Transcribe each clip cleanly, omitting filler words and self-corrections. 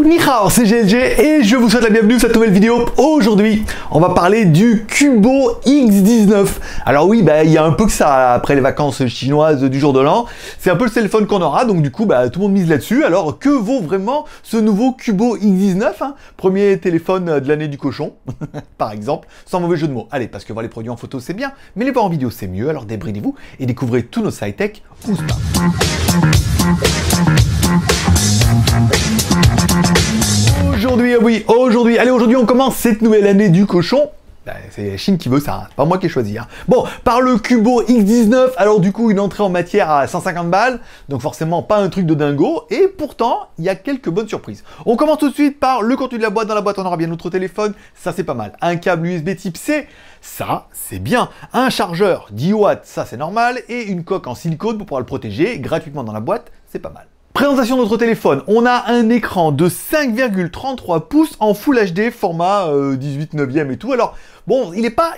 Ni hao, c'est GLG et je vous souhaite la bienvenue dans cette nouvelle vidéo. Aujourd'hui, on va parler du Cubo X19. Alors oui, il y a un peu que ça après les vacances chinoises du jour de l'an. C'est un peu le téléphone qu'on aura, donc du coup, tout le monde mise là-dessus. Alors, que vaut vraiment ce nouveau Cubo X19 hein? Premier téléphone de l'année du cochon, par exemple, sans mauvais jeu de mots. Allez, parce que voir les produits en photo, c'est bien, mais les voir en vidéo, c'est mieux. Alors débridez-vous et découvrez tous nos high-tech ou pas. Aujourd'hui, on commence cette nouvelle année du cochon. C'est la Chine qui veut ça, hein. C'est pas moi qui ai choisi. Hein. Bon, par le Cubo X19, alors du coup, une entrée en matière à 150 balles, donc forcément pas un truc de dingo, et pourtant, il y a quelques bonnes surprises. On commence tout de suite par le contenu de la boîte. Dans la boîte, on aura bien notre téléphone, ça c'est pas mal. Un câble USB type C, ça c'est bien. Un chargeur 10 watts, ça c'est normal, et une coque en silicone pour pouvoir le protéger gratuitement dans la boîte, c'est pas mal. Présentation de notre téléphone, on a un écran de 5,33 pouces en Full HD, format 18/9 et tout. Alors, bon, il est pas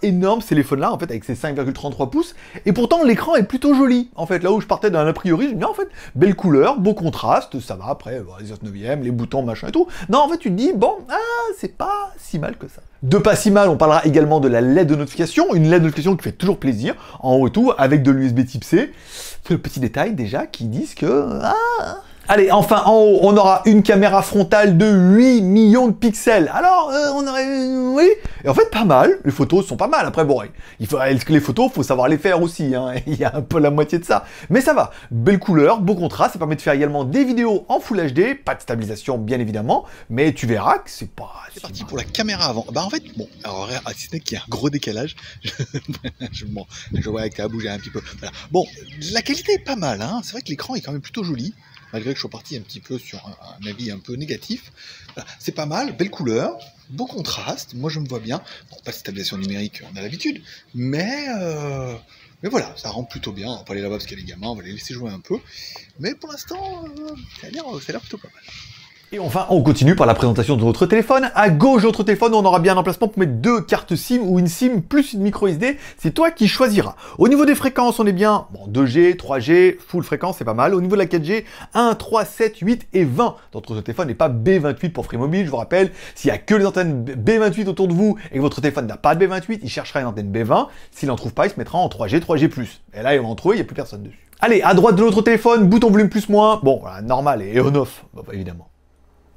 énorme ce téléphone-là, en fait, avec ses 5,33 pouces, et pourtant l'écran est plutôt joli. En fait, là où je partais d'un a priori, je me dis, en fait, belle couleur, beau contraste, ça va après, les 19/9, les boutons, machin et tout. Non, en fait, tu te dis, bon, c'est pas si mal que ça. De pas si mal, on parlera également de la LED de notification, une LED de notification qui fait toujours plaisir, en haut et tout, avec de l'USB type C. C'est le petit détail déjà qui disent que... Allez, enfin, en haut, on aura une caméra frontale de 8 millions de pixels. Alors, on aurait... Oui. Et en fait, pas mal. Les photos sont pas mal. Après, bon, les photos, faut savoir les faire aussi. Hein. Il y a un peu la moitié de ça. Mais ça va. Belle couleur, beau contraste. Ça permet de faire également des vidéos en Full HD. Pas de stabilisation, bien évidemment. Mais tu verras que c'est pas... C'est parti pour la caméra avant. En fait, bon, alors, si ce n'est qu'il y a un gros décalage. Je vois que ça a bougé un petit peu. Voilà. Bon, la qualité est pas mal. Hein. C'est vrai que l'écran est quand même plutôt joli. Malgré que je sois parti un petit peu sur un avis un peu négatif. Voilà. C'est pas mal, belle couleur, beau contraste, moi je me vois bien. Bon, pas de stabilisation numérique, on a l'habitude, mais voilà, ça rend plutôt bien. On va pas aller là-bas parce qu'il y a les gamins, on va les laisser jouer un peu. Mais pour l'instant, ça a l'air plutôt pas mal. Et enfin, on continue par la présentation de notre téléphone. À gauche de notre téléphone, on aura bien un emplacement pour mettre deux cartes SIM ou une SIM plus une micro SD. C'est toi qui choisiras. Au niveau des fréquences, on est bien 2G, 3G, full fréquence, c'est pas mal. Au niveau de la 4G, 1, 3, 7, 8 et 20. Notre téléphone n'est pas B28 pour Free Mobile. Je vous rappelle, s'il n'y a que les antennes B28 autour de vous et que votre téléphone n'a pas de B28, il cherchera une antenne B20. S'il n'en trouve pas, il se mettra en 3G, 3G+. Et là, il va en trouver, il n'y a plus personne dessus. Allez, à droite de notre téléphone, bouton volume plus moins. Bon, voilà, normal et on-off, évidemment.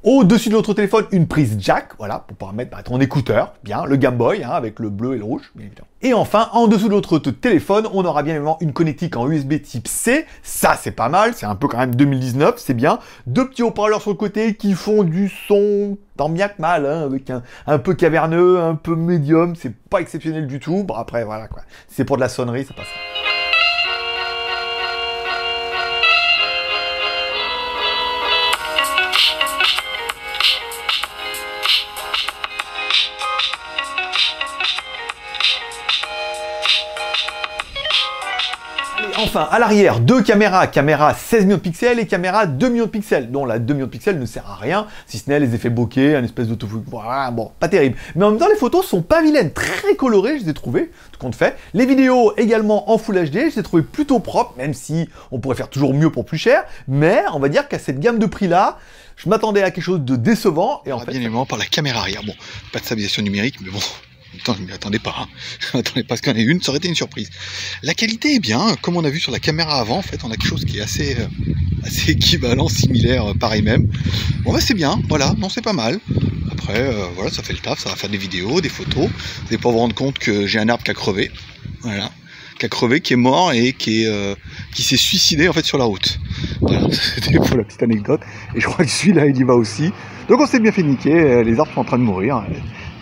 Au-dessus de notre téléphone, une prise jack, voilà, pour pouvoir mettre ton écouteur, bien, le Game Boy, hein, avec le bleu et le rouge, bien évidemment. Et enfin, en dessous de notre téléphone, on aura bien évidemment une connectique en USB type C, ça c'est pas mal, c'est un peu quand même 2019, c'est bien. Deux petits haut-parleurs sur le côté qui font du son tant bien que mal, hein, avec un peu caverneux, un peu médium, c'est pas exceptionnel du tout. Bon après, voilà quoi, c'est pour de la sonnerie, ça passe. Enfin, à l'arrière, deux caméras, caméra 16 millions de pixels et caméra 2 millions de pixels, dont la 2 millions de pixels ne sert à rien, si ce n'est les effets bokeh, un espèce d'autofocus, voilà, bon, pas terrible. Mais en même temps, les photos sont pas vilaines, très colorées, je les ai trouvées, tout compte fait. Les vidéos également en Full HD, je les ai trouvées plutôt propres, même si on pourrait faire toujours mieux pour plus cher, mais on va dire qu'à cette gamme de prix-là, je m'attendais à quelque chose de décevant, et en fait... Bien évidemment, par la caméra arrière, bon, pas de stabilisation numérique, mais bon... En même temps, je ne m'y attendais pas. Hein. Je ne m'attendais pas à ce qu'il y en ait une, ça aurait été une surprise. La qualité est bien, comme on a vu sur la caméra avant, en fait, on a quelque chose qui est assez équivalent, similaire, pareil même. Bon, c'est bien, voilà, non, c'est pas mal. Après, voilà, ça fait le taf, ça va faire des vidéos, des photos. Vous n'allez pas vous rendre compte que j'ai un arbre qui a crevé, voilà, qui est mort et qui s'est suicidé en fait sur la route. Voilà, c'était pour la petite anecdote. Et je crois que celui-là, il y va aussi. Donc on s'est bien fait niquer, les arbres sont en train de mourir.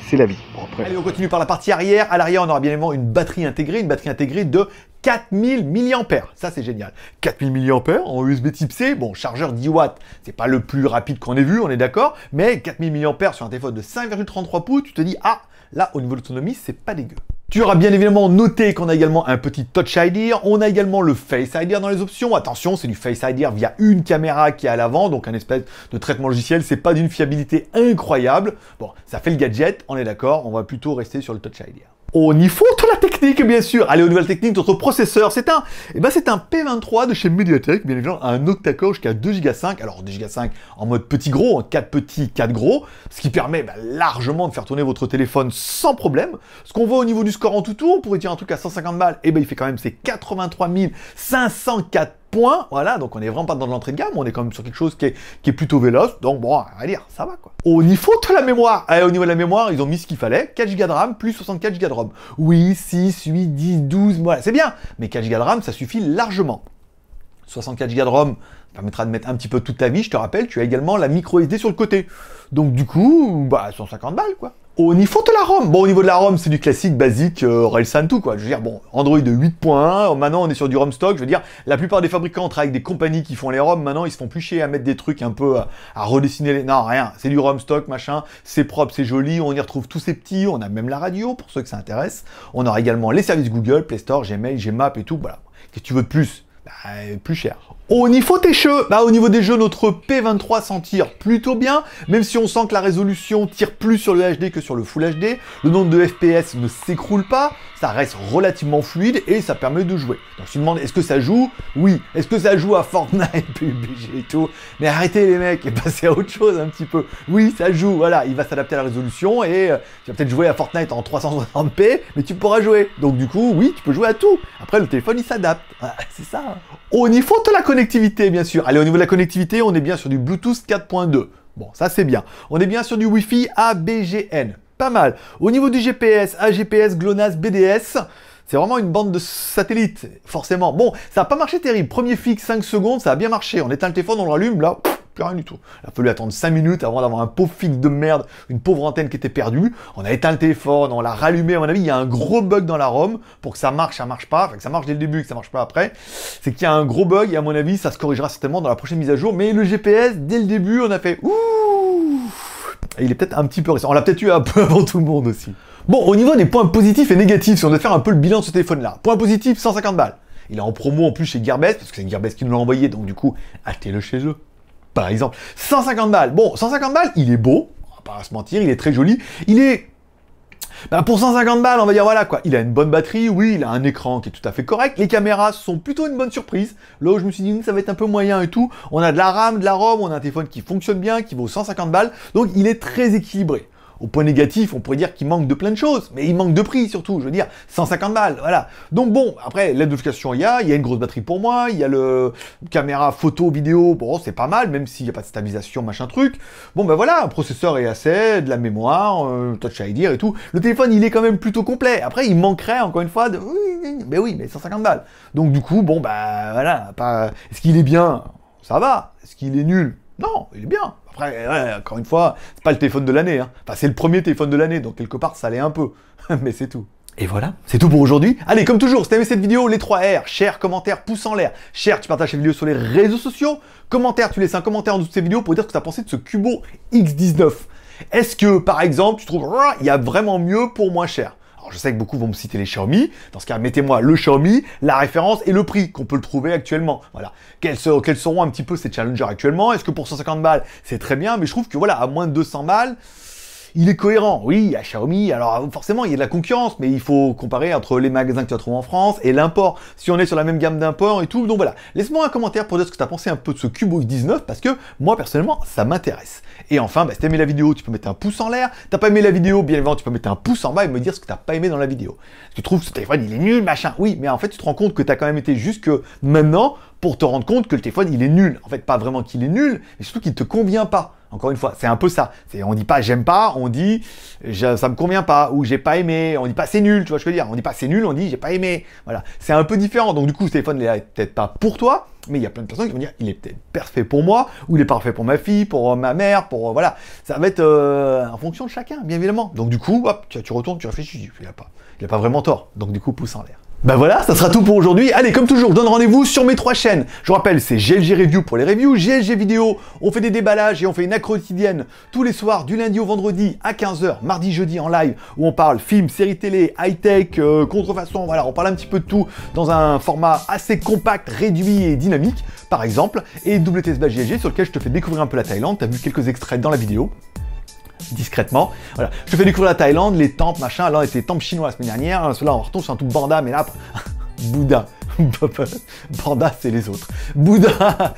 C'est la vie. Bon, après... Allez, on continue par la partie arrière. À l'arrière, on aura bien évidemment une batterie intégrée de 4000 mAh. Ça, c'est génial. 4000 mAh en USB type C. Bon, chargeur 10 watts, c'est pas le plus rapide qu'on ait vu, on est d'accord. Mais 4000 mAh sur un téléphone de 5,33 pouces, tu te dis, ah, là, au niveau de l'autonomie, c'est pas dégueu. Tu auras bien évidemment noté qu'on a également un petit Touch ID, on a également le Face ID dans les options. Attention, c'est du Face ID via une caméra qui est à l'avant, donc un espèce de traitement logiciel, c'est pas d'une fiabilité incroyable. Bon, ça fait le gadget, on est d'accord, on va plutôt rester sur le Touch ID. On y faut de la technique, bien sûr. Allez, aux nouvelles techniques, notre processeur, c'est un P23 de chez Mediatek, bien évidemment, un octa-core jusqu'à 2 Go 5. Alors, 2 Go 5 en mode petit gros, en 4 petits, 4 gros, ce qui permet largement de faire tourner votre téléphone sans problème. Ce qu'on voit au niveau du score en tout tour, on pourrait dire un truc à 150 balles, et il fait quand même ses 83 504 points, voilà, donc on est vraiment pas dans l'entrée de gamme, on est quand même sur quelque chose qui est plutôt véloce, donc bon, on va dire, ça va quoi. Au niveau de la mémoire, au niveau de la mémoire, ils ont mis ce qu'il fallait, 4 Go de RAM plus 64 Go de ROM. Oui, 6, 8, 10, 12, voilà, c'est bien, mais 4 Go de RAM, ça suffit largement. 64 Go de ROM permettra de mettre un petit peu toute ta vie, je te rappelle, tu as également la micro SD sur le côté. Donc du coup, 150 balles quoi. Au niveau de la ROM, bon au niveau de la ROM, c'est du classique, basique, Railsun tout quoi. Je veux dire, bon, Android de 8.1, maintenant on est sur du ROM stock, je veux dire, la plupart des fabricants travaillent avec des compagnies qui font les ROM, maintenant ils se font plus chier à mettre des trucs un peu, à redessiner les... Non, rien, c'est du ROM stock, machin, c'est propre, c'est joli, on y retrouve tous ces petits, on a même la radio, pour ceux que ça intéresse, on aura également les services Google, Play Store, Gmail, Gmap et tout, voilà. Qu'est-ce que tu veux de plus? Plus cher. Au niveau des jeux, au niveau des jeux, notre P23 s'en tire plutôt bien, même si on sent que la résolution tire plus sur le HD que sur le Full HD, le nombre de FPS ne s'écroule pas, ça reste relativement fluide et ça permet de jouer. Donc tu te demandes, est-ce que ça joue? Oui. Est-ce que ça joue à Fortnite, PUBG et tout? Mais arrêtez les mecs et passez à autre chose un petit peu. Oui, ça joue, voilà, il va s'adapter à la résolution et tu vas peut-être jouer à Fortnite en 360p, mais tu pourras jouer. Donc du coup, oui, tu peux jouer à tout. Après, le téléphone, il s'adapte. Voilà, c'est ça. Au niveau de la connectivité, bien sûr. Allez, au niveau de la connectivité, on est bien sur du Bluetooth 4.2. Bon, ça c'est bien. On est bien sur du Wi-Fi ABGN. Pas mal. Au niveau du GPS, AGPS, GLONASS, BDS, c'est vraiment une bande de satellites, forcément. Bon, ça n'a pas marché terrible. Premier fixe, 5 secondes, ça a bien marché. On éteint le téléphone, on le rallume, là, plus rien du tout. Il a fallu attendre 5 minutes avant d'avoir un pauvre fixe de merde, une pauvre antenne qui était perdue. On a éteint le téléphone, on l'a rallumé. À mon avis, il y a un gros bug dans la ROM. Pour que ça marche pas. Enfin, que ça marche dès le début, que ça marche pas après. C'est qu'il y a un gros bug et à mon avis, ça se corrigera certainement dans la prochaine mise à jour. Mais le GPS, dès le début, on a fait ouh. Et il est peut-être un petit peu récent. On l'a peut-être eu un peu avant tout le monde aussi. Bon, au niveau des points positifs et négatifs, si on doit faire un peu le bilan de ce téléphone-là. Point positif, 150 balles. Il est en promo en plus chez Gearbest, parce que c'est Gearbest qui nous l'a envoyé, donc du coup, achetez-le chez eux. Par exemple, 150 balles. Bon, 150 balles, il est beau, on va pas se mentir, il est très joli. Il est... pour 150 balles, on va dire voilà quoi. Il a une bonne batterie, oui, il a un écran qui est tout à fait correct. Les caméras sont plutôt une bonne surprise. Là où je me suis dit, ça va être un peu moyen et tout. On a de la RAM, de la ROM, on a un téléphone qui fonctionne bien, qui vaut 150 balles. Donc il est très équilibré. Au point négatif, on pourrait dire qu'il manque de plein de choses, mais il manque de prix surtout, je veux dire, 150 balles, voilà. Donc bon, après, l'aide d'ofuscation, il y a une grosse batterie pour moi, il y a le caméra photo, vidéo, bon, c'est pas mal, même s'il n'y a pas de stabilisation, machin truc. Bon, ben voilà, un processeur est assez, de la mémoire, Touch ID et tout. Le téléphone, il est quand même plutôt complet. Après, il manquerait, encore une fois, de... Oui, mais 150 balles. Donc du coup, bon, bah voilà, pas... Est-ce qu'il est bien? Ça va. Est-ce qu'il est nul? Non, il est bien. Après, ouais, encore une fois, c'est pas le téléphone de l'année. Hein. Enfin, c'est le premier téléphone de l'année, donc quelque part, ça l'est un peu. Mais c'est tout. Et voilà, c'est tout pour aujourd'hui. Allez, comme toujours, si t'as aimé cette vidéo, les 3 R, share, commentaire, pouce en l'air. Share, tu partages cette vidéo sur les réseaux sociaux. Commentaire, tu laisses un commentaire en dessous de cette vidéo pour dire ce que tu as pensé de ce Cubo X19. Est-ce que, par exemple, tu trouves il y a vraiment mieux pour moins cher? Alors, je sais que beaucoup vont me citer les Xiaomi. Dans ce cas, mettez-moi le Xiaomi, la référence et le prix qu'on peut le trouver actuellement. Voilà. Quels seront un petit peu ces challengers actuellement? Est-ce que pour 150 balles, c'est très bien? Mais je trouve que voilà, à moins de 200 balles, il est cohérent. Oui, il y a Xiaomi. Alors, forcément, il y a de la concurrence, mais il faut comparer entre les magasins que tu vas trouver en France et l'import. Si on est sur la même gamme d'import et tout. Donc voilà. Laisse-moi un commentaire pour dire ce que tu as pensé un peu de ce Cubo X19 parce que moi, personnellement, ça m'intéresse. Et enfin, si t'as aimé la vidéo, tu peux mettre un pouce en l'air. T'as pas aimé la vidéo, bien évidemment, tu peux mettre un pouce en bas et me dire ce que t'as pas aimé dans la vidéo. Tu trouves que ce téléphone, il est nul, machin. Oui, mais en fait, tu te rends compte que t'as quand même été jusque maintenant pour te rendre compte que le téléphone, il est nul. En fait, pas vraiment qu'il est nul, mais surtout qu'il te convient pas. Encore une fois, c'est un peu ça. On dit pas j'aime pas, on dit ça me convient pas, ou j'ai pas aimé, on dit pas c'est nul, tu vois ce que je veux dire. On dit pas c'est nul, on dit j'ai pas aimé. Voilà. C'est un peu différent. Donc du coup, ce téléphone, il est peut-être pas pour toi, mais il y a plein de personnes qui vont dire il est peut-être parfait pour moi, ou il est parfait pour ma fille, pour ma mère, pour voilà. Ça va être en fonction de chacun, bien évidemment. Donc du coup, hop, tu retournes, tu réfléchis, il a pas vraiment tort. Donc du coup, pouce en l'air. Ben voilà, ça sera tout pour aujourd'hui. Allez, comme toujours, je donne rendez-vous sur mes 3 chaînes. Je vous rappelle, c'est GLG Review pour les reviews, GLG Vidéo, on fait des déballages et on fait une accro quotidienne tous les soirs, du lundi au vendredi à 15h, mardi, jeudi en live, où on parle films, séries télé, high-tech, contrefaçon, voilà, on parle un petit peu de tout dans un format assez compact, réduit et dynamique, par exemple. Et WTS GLG, sur lequel je te fais découvrir un peu la Thaïlande, t'as vu quelques extraits dans la vidéo. discrètement. Voilà. Je te fais découvrir la Thaïlande, les temples, machin. Là, on était temples chinois la semaine dernière. Cela, on retombe sur un tout Banda, mais là, Bouddha. Banda, c'est les autres. Bouddha,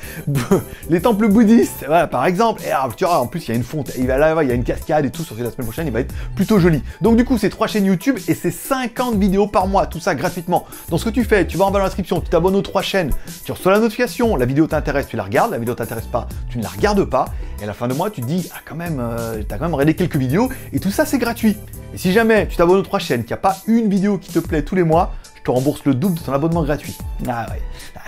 les temples bouddhistes, voilà, par exemple. Et alors, tu vois, en plus, il y a une fonte, il y a une cascade et tout, sur la semaine prochaine, il va être plutôt joli. Donc, du coup, c'est 3 chaînes YouTube et c'est 50 vidéos par mois, tout ça gratuitement. Donc, ce que tu fais, tu vas en bas dans l'inscription, tu t'abonnes aux 3 chaînes, tu reçois la notification, la vidéo t'intéresse, tu la regardes, la vidéo t'intéresse pas, tu ne la regardes pas. Et à la fin de mois, tu te dis, ah, quand même, t'as quand même regardé quelques vidéos et tout ça, c'est gratuit. Et si jamais tu t'abonnes aux 3 chaînes, qu'il n'y a pas une vidéo qui te plaît tous les mois, je te rembourse le double de ton abonnement gratuit. Ah ouais,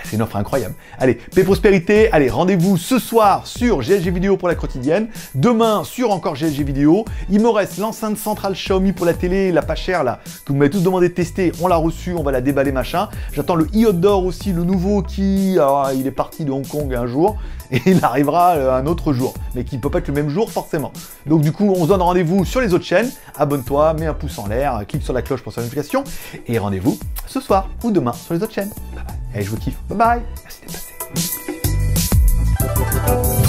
c'est une offre incroyable. Allez, paix prospérité, allez, rendez-vous ce soir sur GLG Vidéo pour la quotidienne, demain sur encore GLG Vidéo. Il me reste l'enceinte centrale Xiaomi pour la télé, la pas chère là, que vous m'avez tous demandé de tester, on l'a reçu, on va la déballer machin. J'attends le iOS d'or aussi, le nouveau qui, alors, il est parti de Hong Kong un jour, et il arrivera un autre jour, mais qui ne peut pas être le même jour forcément. Donc du coup, on se donne rendez-vous sur les autres chaînes, abonne-toi, mets un pouce en l'air, clique sur la cloche pour sa notification, et rendez-vous ce soir ou demain sur les autres chaînes. Bye bye. Allez, je vous kiffe. Bye bye. Merci d'être passé.